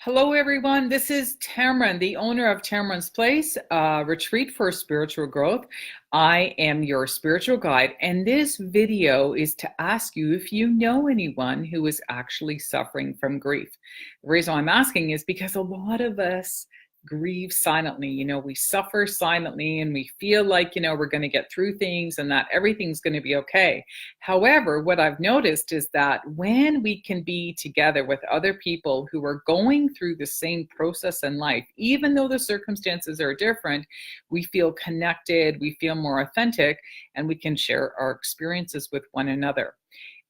Hello, everyone. This is Tamron, the owner of Tamron's Place, Retreat for Spiritual Growth. I am your spiritual guide, and this video is to ask you if you know anyone who is actually suffering from grief. The reason I'm asking is because a lot of us grieve silently. We suffer silently and we feel like, we're going to get through things and that everything's going to be okay. However, what I've noticed is that when we can be together with other people who are going through the same process in life, even though the circumstances are different, we feel connected, we feel more authentic, and we can share our experiences with one another.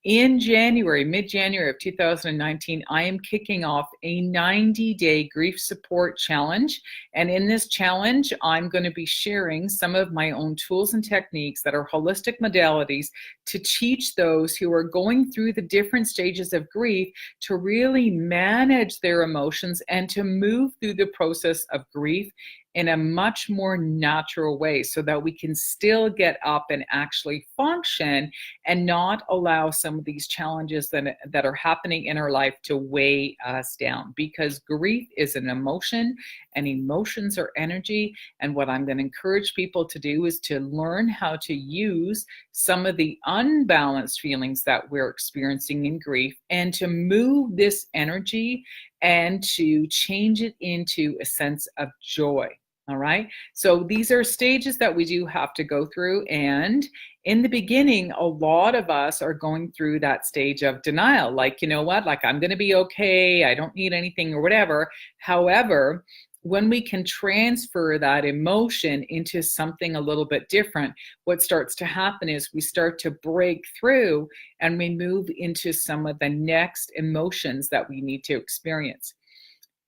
In January, mid-January of 2019, I am kicking off a 90-day grief support challenge. And in this challenge, I'm going to be sharing some of my own tools and techniques that are holistic modalities to teach those who are going through the different stages of grief to really manage their emotions and to move through the process of grief in a much more natural way so that we can still get up and actually function and not allow some of these challenges that are happening in our life to weigh us down, because grief is an emotion and emotions are energy. And what I'm going to encourage people to do is to learn how to use some of the unbalanced feelings that we're experiencing in grief and to move this energy and to change it into a sense of joy. All right. So these are stages that we do have to go through. And in the beginning, a lot of us are going through that stage of denial. Like, you know what? Like, I'm going to be okay. I don't need anything or whatever. However, when we can transfer that emotion into something a little bit different, what starts to happen is we start to break through and we move into some of the next emotions that we need to experience.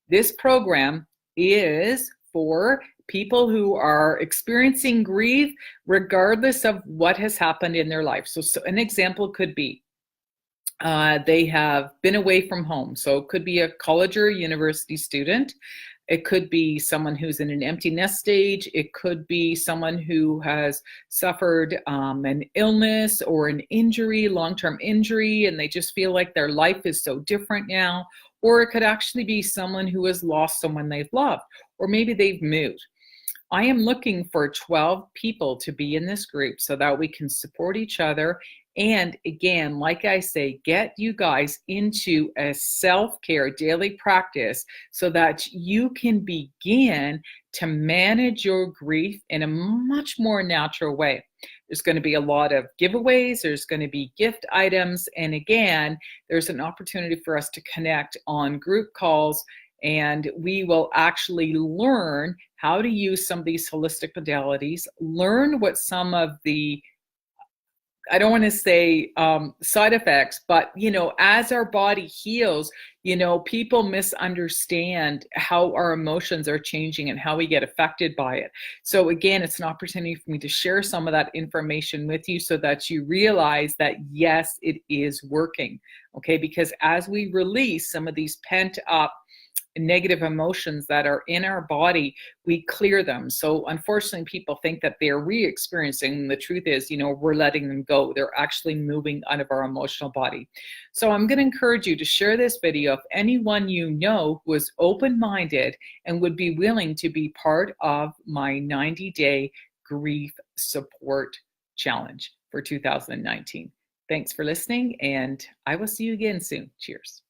This program is for people who are experiencing grief regardless of what has happened in their life. So an example could be they have been away from home. So it could be a college or university student. It could be someone who's in an empty nest stage. It could be someone who has suffered an illness or an injury, long-term injury, and they just feel like their life is so different now. Or it could actually be someone who has lost someone they've loved, or maybe they've moved. I am looking for 12 people to be in this group so that we can support each other. And again, like I say, get you guys into a self-care daily practice so that you can begin to manage your grief in a much more natural way. There's going to be a lot of giveaways. There's going to be gift items. And again, there's an opportunity for us to connect on group calls, and we will actually learn how to use some of these holistic modalities, learn what some of the, I don't want to say side effects, but, as our body heals, people misunderstand how our emotions are changing and how we get affected by it. So again, it's an opportunity for me to share some of that information with you so that you realize that, yes, it is working. Okay, because as we release some of these pent up negative emotions that are in our body, we clear them. So unfortunately, people think that they're re-experiencing. The truth is, we're letting them go. They're actually moving out of our emotional body. So I'm going to encourage you to share this video if anyone you know who is open-minded and would be willing to be part of my 90-day grief support challenge for 2019. Thanks for listening, and I will see you again soon. Cheers.